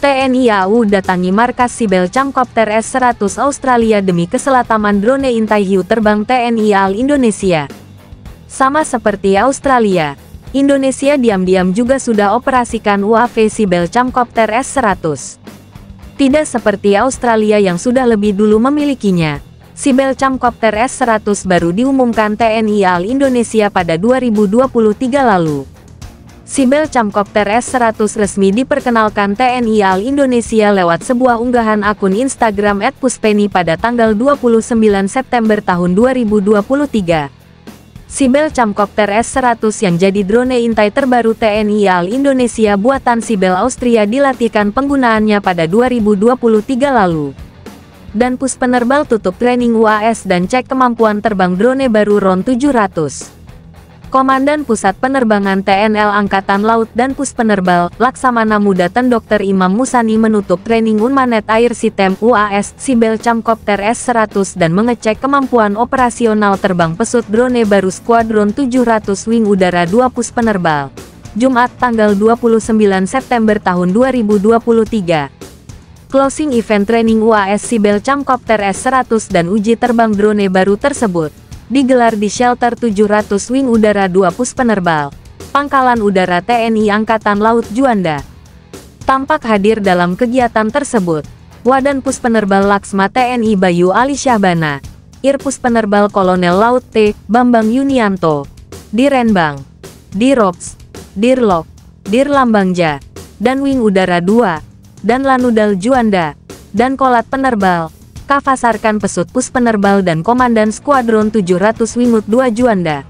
TNI AU datangi markas Sibel Camcopter S-100 Australia demi keselataman drone intai hiu terbang TNI AL Indonesia. Sama seperti Australia, Indonesia diam-diam juga sudah operasikan UAV Sibel Camcopter S-100. Tidak seperti Australia yang sudah lebih dulu memilikinya, Sibel Camcopter S-100 baru diumumkan TNI AL Indonesia pada 2023 lalu. Sibel Camcopter S-100 resmi diperkenalkan TNI AL Indonesia lewat sebuah unggahan akun Instagram @puspeni pada tanggal 29 September tahun 2023. Sibel Camcopter S-100 yang jadi drone intai terbaru TNI AL Indonesia buatan Sibel Austria dilatihkan penggunaannya pada 2023 lalu. Dan Puspenerbal tutup training UAS dan cek kemampuan terbang drone baru RON 700. Komandan Pusat Penerbangan TNL Angkatan Laut dan Puspenerbal, Laksamana Mudatan Dr. Imam Musani menutup training Unmanet Air System UAS Sibel Camcopter S-100 dan mengecek kemampuan operasional terbang pesut drone baru Skuadron 700 Wing Udara 2 Puspenerbal. Jumat tanggal 29 September tahun 2023. Closing event training UAS Sibel Camcopter S-100 dan uji terbang drone baru tersebut digelar di Shelter 700 Wing Udara 2 Puspenerbal, Pangkalan Udara TNI Angkatan Laut Juanda. Tampak hadir dalam kegiatan tersebut, Wadan Puspenerbal Laksma TNI Bayu Ali Syahbana, Ir Puspenerbal Kolonel Laut T. Bambang Yunianto, Direnbang, Dirops, Dirlok, Dirlambangja, dan Wing Udara 2, dan Lanudal Juanda, dan Kolat Penerbal, Kavasarkan Pesut Puspenerbal dan Komandan Skuadron 700 Wingut 2 Juanda.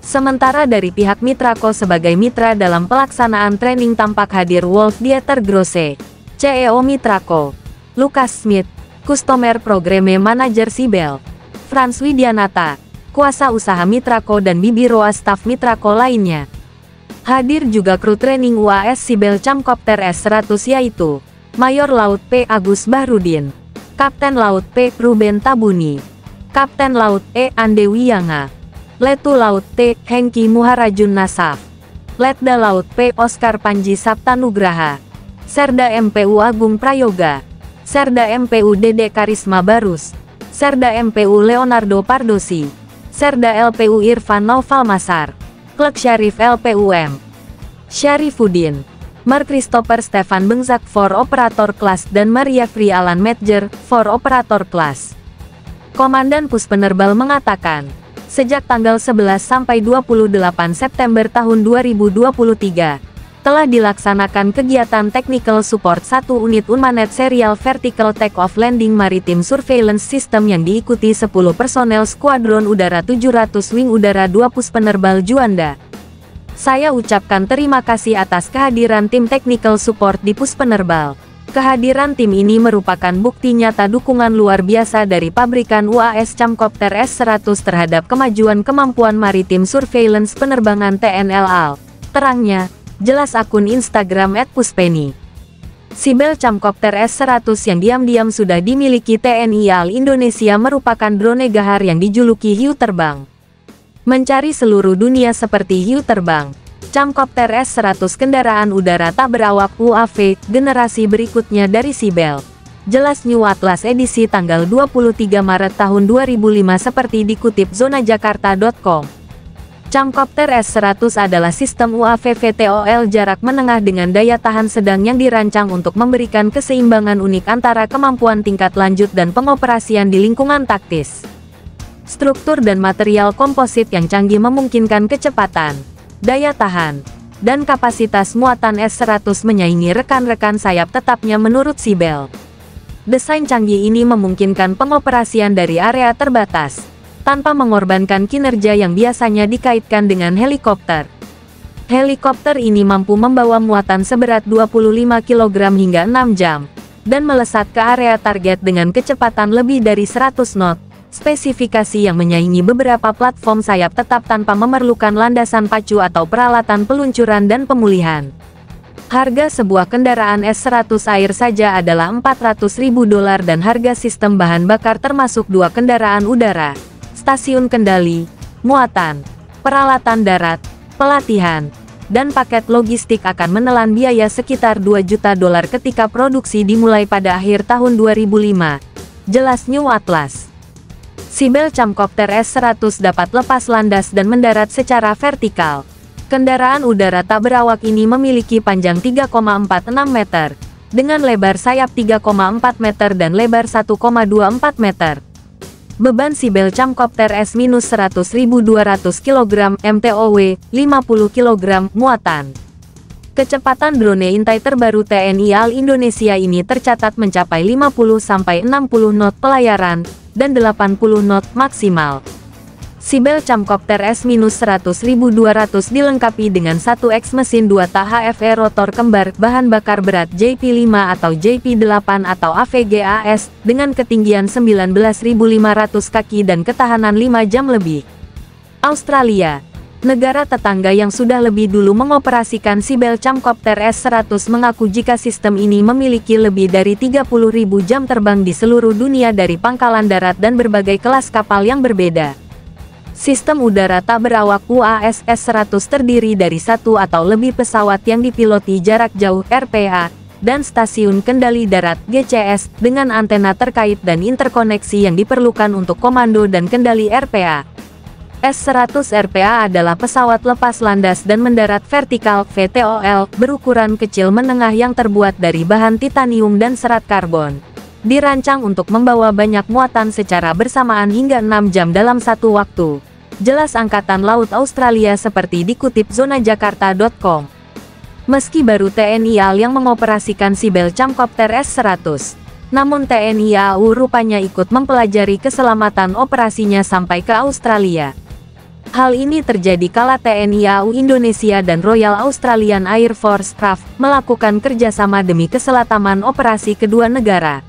Sementara dari pihak Mitrako sebagai mitra dalam pelaksanaan training tampak hadir Wolf Dieter Grosse, CEO Mitrako, Lukas Smith, Customer Programe Manager Sibel, Frans Widianata, kuasa usaha Mitrako dan Bibiro staf Mitrako lainnya. Hadir juga kru training UAS Sibel Camcopter S-100 yaitu Mayor Laut P. Agus Bahrudin, Kapten Laut P. Ruben Tabuni, Kapten Laut E. Ande Wiyanga, Letu Laut T. Hengki Muharajun Nasaf, Letda Laut P. Oscar Panji Saptanugraha, Serda MPU Agung Prayoga, Serda MPU Dede Karisma Barus, Serda MPU Leonardo Pardosi, Serda LPU Irfan Naufal Masar, Klek Syarif LPUM, Syarifuddin, Mar Christopher Stefan Bengzak for Operator Class dan Maria Free Alan Medjer for Operator Class. Komandan Puspenerbal mengatakan, sejak tanggal 11 sampai 28 September tahun 2023, telah dilaksanakan kegiatan Technical Support 1 unit Unmanet Serial Vertical Take-off Landing Maritime Surveillance System yang diikuti 10 personel Skuadron Udara 700 Wing Udara 2 Puspenerbal Juanda. Saya ucapkan terima kasih atas kehadiran tim technical support di Puspenerbal. Kehadiran tim ini merupakan bukti nyata dukungan luar biasa dari pabrikan UAS Camcopter S-100 terhadap kemajuan kemampuan maritim surveillance penerbangan TNL AL. Terangnya, jelas akun Instagram @puspeni. Sibel Camcopter S-100 yang diam-diam sudah dimiliki TNI AL Indonesia merupakan drone gahar yang dijuluki hiu terbang. Mencari seluruh dunia seperti hiu terbang, Camcopter S-100 kendaraan udara tak berawak UAV generasi berikutnya dari Sibel. Jelas New Atlas edisi tanggal 23 Maret tahun 2005 seperti dikutip zonajakarta.com. Camcopter S-100 adalah sistem UAV VTOL jarak menengah dengan daya tahan sedang yang dirancang untuk memberikan keseimbangan unik antara kemampuan tingkat lanjut dan pengoperasian di lingkungan taktis. Struktur dan material komposit yang canggih memungkinkan kecepatan, daya tahan, dan kapasitas muatan S-100 menyaingi rekan-rekan sayap tetapnya menurut Sibel. Desain canggih ini memungkinkan pengoperasian dari area terbatas, tanpa mengorbankan kinerja yang biasanya dikaitkan dengan helikopter. Helikopter ini mampu membawa muatan seberat 25 kg hingga 6 jam, dan melesat ke area target dengan kecepatan lebih dari 100 knot. Spesifikasi yang menyaingi beberapa platform sayap tetap tanpa memerlukan landasan pacu atau peralatan peluncuran dan pemulihan. Harga sebuah kendaraan S-100 air saja adalah $400.000 dan harga sistem bahan bakar termasuk 2 kendaraan udara, stasiun kendali, muatan, peralatan darat, pelatihan, dan paket logistik akan menelan biaya sekitar $2 juta ketika produksi dimulai pada akhir tahun 2005. Jelas New Atlas. Cybele Camcopter S100 dapat lepas landas dan mendarat secara vertikal. Kendaraan udara tak berawak ini memiliki panjang 3,46 meter, dengan lebar sayap 3,4 meter dan lebar 1,24 meter. Beban Cybele Camcopter S-100.200 kg MTOW, 50 kg muatan. Kecepatan drone intai terbaru TNI AL Indonesia ini tercatat mencapai 50-60 knot pelayaran, dan 80 knot maksimal. Cybele Camcopter S-100.200 dilengkapi dengan 1X mesin 2 tak HFE rotor kembar, bahan bakar berat JP5 atau JP8 atau AVGAS, dengan ketinggian 19.500 kaki dan ketahanan 5 jam lebih. Australia, negara tetangga yang sudah lebih dulu mengoperasikan Cybele Camcopter S100 mengaku jika sistem ini memiliki lebih dari 30.000 jam terbang di seluruh dunia dari pangkalan darat dan berbagai kelas kapal yang berbeda. Sistem udara tak berawak UAS S100 terdiri dari satu atau lebih pesawat yang dipiloti jarak jauh RPA, dan stasiun kendali darat GCS, dengan antena terkait dan interkoneksi yang diperlukan untuk komando dan kendali RPA. S100 RPA adalah pesawat lepas landas dan mendarat vertikal VTOL berukuran kecil menengah yang terbuat dari bahan titanium dan serat karbon. Dirancang untuk membawa banyak muatan secara bersamaan hingga 6 jam dalam satu waktu. Jelas Angkatan Laut Australia seperti dikutip zonajakarta.com. Meski baru TNI AL yang mengoperasikan Cybele Camcopter S100, namun TNI AU rupanya ikut mempelajari keselamatan operasinya sampai ke Australia. Hal ini terjadi kala TNI AU Indonesia dan Royal Australian Air Force RAF melakukan kerjasama demi keselamatan operasi kedua negara.